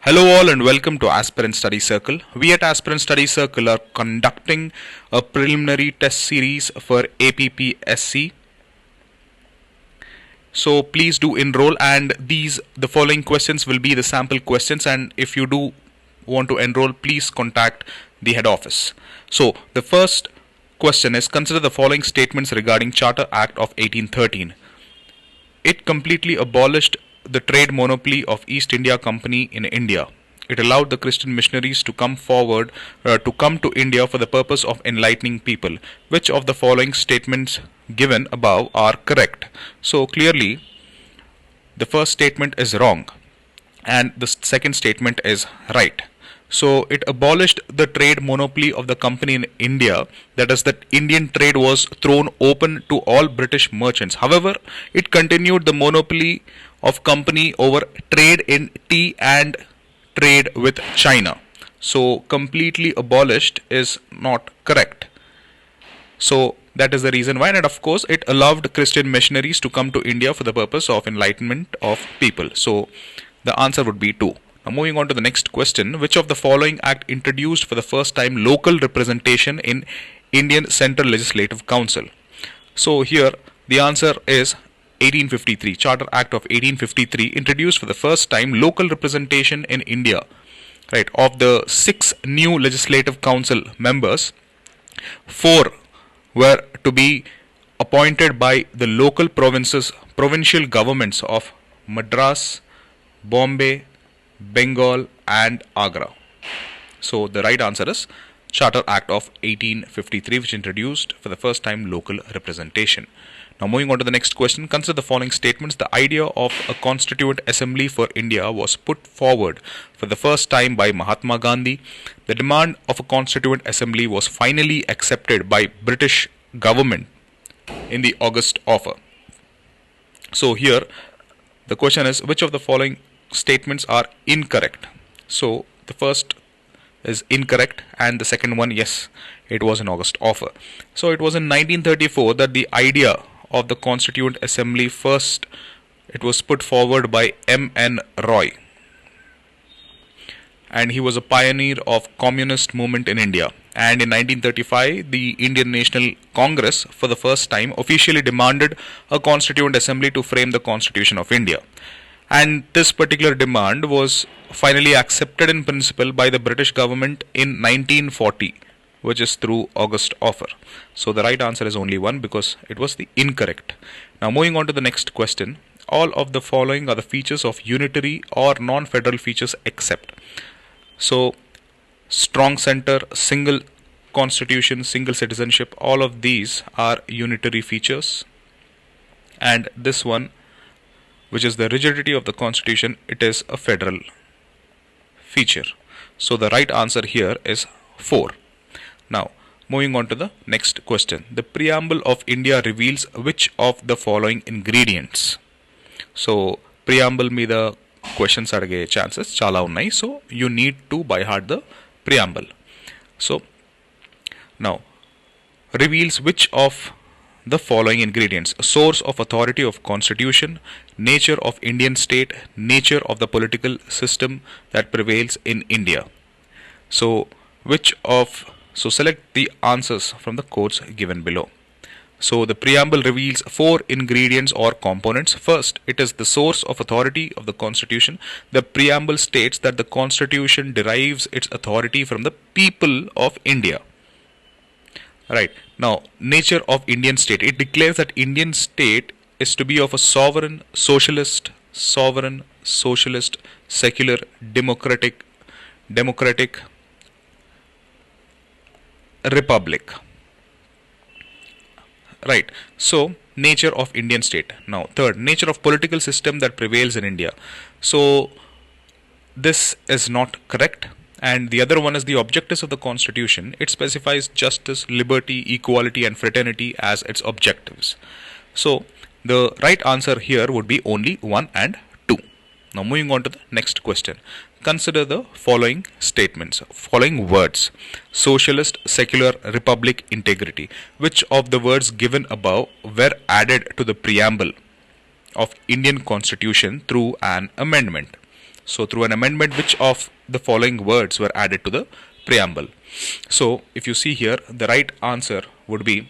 Hello all and welcome to Aspirant Study Circle. We at Aspirant Study Circle are conducting a preliminary test series for APPSC. So please do enroll, and the following questions will be the sample questions, and if you do want to enroll, please contact the head office. So the first question is, consider the following statements regarding Charter Act of 1813. It completely abolished the trade monopoly of East India Company in India. It allowed the Christian missionaries to come to India for the purpose of enlightening people. Which of the following statements given above are correct? So clearly, the first statement is wrong, and the second statement is right. So it abolished the trade monopoly of the company in India, that is, that Indian trade was thrown open to all British merchants. However, it continued the monopoly of company over trade in tea and trade with China. So completely abolished is not correct. So that is the reason why, and of course it allowed Christian missionaries to come to India for the purpose of enlightenment of people. So the answer would be 2. Now moving on to the next question, which of the following act introduced for the first time local representation in Indian Central Legislative Council? So here the answer is 1853. Charter Act of 1853 introduced for the first time local representation in India. Right, of the 6 new Legislative Council members, 4 were to be appointed by the local provincial governments of Madras, Bombay, Bengal and Agra. So the right answer is Charter Act of 1853, which introduced for the first time local representation. Now moving on to the next question, consider the following statements. The idea of a constituent assembly for India was put forward for the first time by Mahatma Gandhi. The demand of a constituent assembly was finally accepted by British government in the August offer. So here the question is, which of the following statements are incorrect? So the first is incorrect, and the second one, yes, it was an August offer. So it was in 1934 that the idea of the Constituent Assembly it was put forward by M.N. Roy, and he was a pioneer of communist movement in India. And in 1935, the Indian National Congress for the first time officially demanded a Constituent Assembly to frame the Constitution of India. And this particular demand was finally accepted in principle by the British government in 1940, which is through August offer. So the right answer is only 1, because it was the incorrect. Now moving on to the next question. All of the following are the features of unitary or non-federal features except. So strong center, single constitution, single citizenship, all of these are unitary features. And this one, which is the rigidity of the constitution, it is a federal feature. So the right answer here is 4. Now moving on to the next question. The preamble of India reveals which of the following ingredients? So preamble మీద questions అడిగే chances చాలా ఉన్నాయి. So you need to by heart the preamble. So now reveals which of the following ingredients: source of authority of constitution, nature of Indian state, nature of the political system that prevails in India. So select the answers from the codes given below. So the preamble reveals 4 ingredients or components. First, it is the source of authority of the constitution. The preamble states that the constitution derives its authority from the people of India. Right. Now, nature of Indian state. It declares that Indian state is to be of a sovereign, socialist, secular, democratic republic. Right. So, nature of Indian state. Now, third, nature of political system that prevails in India. So, this is not correct. And the other one is the objectives of the constitution. It specifies justice, liberty, equality and fraternity as its objectives. So the right answer here would be only 1 and 2. Now moving on to the next question. Consider the following statements, following words: socialist, secular, republic, integrity. Which of the words given above were added to the preamble of Indian constitution through an amendment? So through an amendment, which of the following words were added to the preamble? So if you see here, the right answer would be,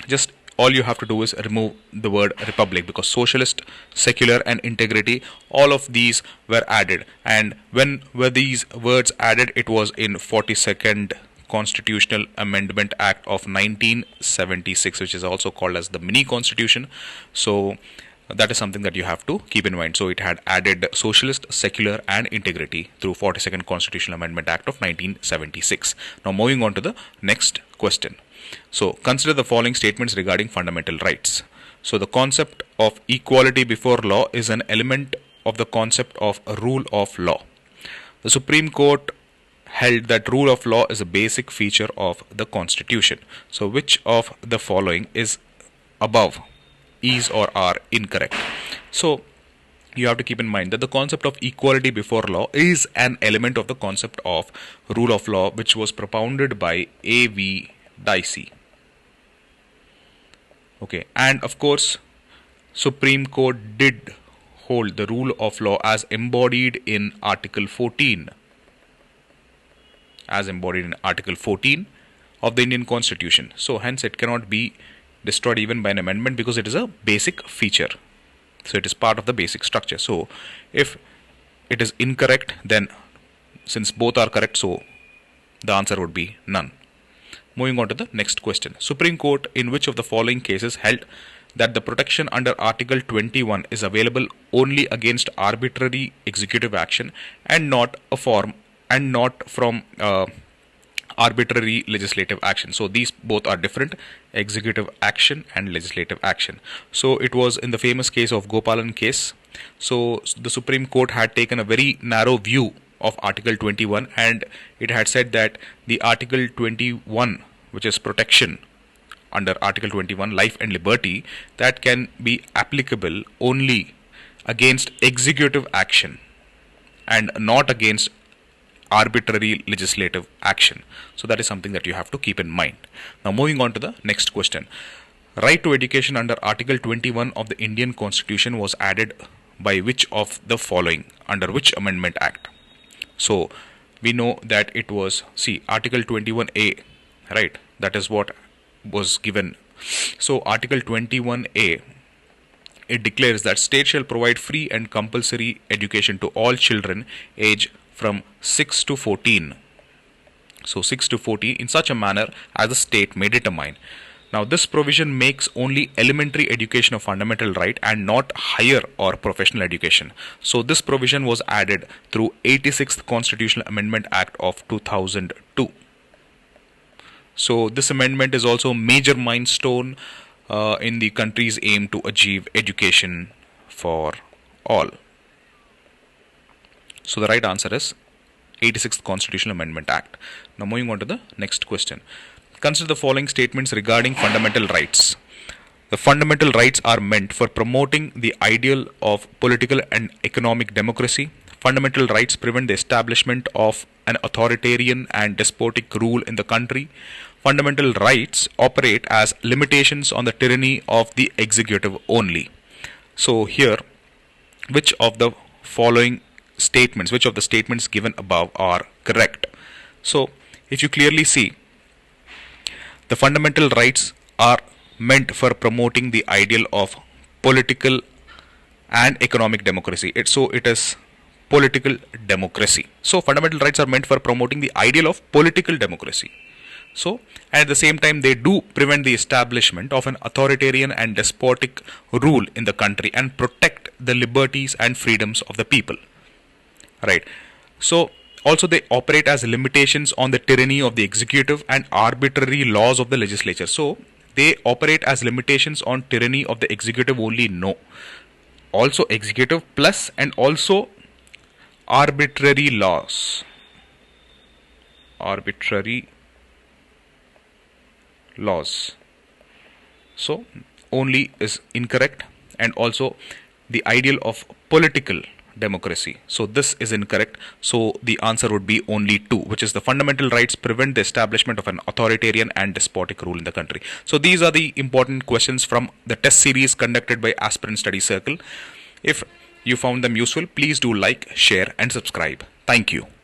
just all you have to do is remove the word republic, because socialist, secular and integrity, all of these were added. And when were these words added? It was in 42nd Constitutional Amendment Act of 1976, which is also called as the mini constitution. So that is something that you have to keep in mind. So it had added socialist, secular and integrity through 42nd Constitutional Amendment Act of 1976. Now moving on to the next question. So consider the following statements regarding fundamental rights. So the concept of equality before law is an element of the concept of rule of law. The Supreme Court held that rule of law is a basic feature of the Constitution. So which of the following is above, is or are incorrect? So you have to keep in mind that the concept of equality before law is an element of the concept of rule of law, which was propounded by A.V. Dicey. Okay, and of course, Supreme Court did hold the rule of law as embodied in Article 14, of the Indian Constitution. So hence it cannot be destroyed even by an amendment, because it is a basic feature. So it is part of the basic structure. So if it is incorrect, then since both are correct, so the answer would be none. Moving on to the next question. Supreme Court in which of the following cases held that the protection under Article 21 is available only against arbitrary executive action and not from arbitrary legislative action? So these both are different, executive action and legislative action. So it was in the famous case of Gopalan case. So the Supreme Court had taken a very narrow view of Article 21, and it had said that the Article 21, which is protection under Article 21, life and liberty, that can be applicable only against executive action and not against arbitrary legislative action. So that is something that you have to keep in mind. Now moving on to the next question. Right to education under Article 21 of the Indian Constitution was added by which of the following, under which Amendment Act? So we know that it was, see, Article 21A, right? That is what was given. So Article 21A, it declares that state shall provide free and compulsory education to all children aged from 6 to 14. So 6 to 14 in such a manner as the state may determine. Now this provision makes only elementary education a fundamental right and not higher or professional education. So this provision was added through 86th Constitutional Amendment Act of 2002. So this amendment is also a major milestone in the country's aim to achieve education for all. So the right answer is 86th Constitutional Amendment Act. Now moving on to the next question. Consider the following statements regarding fundamental rights. The fundamental rights are meant for promoting the ideal of political and economic democracy. Fundamental rights prevent the establishment of an authoritarian and despotic rule in the country. Fundamental rights operate as limitations on the tyranny of the executive only. So here, which of the statements given above are correct? So if you clearly see, the fundamental rights are meant for promoting the ideal of political and economic democracy. It is political democracy. So fundamental rights are meant for promoting the ideal of political democracy. So, and at the same time, they do prevent the establishment of an authoritarian and despotic rule in the country and protect the liberties and freedoms of the people. Right. So also they operate as limitations on the tyranny of the executive and arbitrary laws of the legislature. So they operate as limitations on tyranny of the executive only? No. Also executive plus and also arbitrary laws. So only is incorrect, and also the ideal of political democracy. So this is incorrect. So the answer would be only 2, which is the fundamental rights prevent the establishment of an authoritarian and despotic rule in the country. So these are the important questions from the test series conducted by Aspirant Study Circle. If you found them useful, please do like, share and subscribe. Thank you.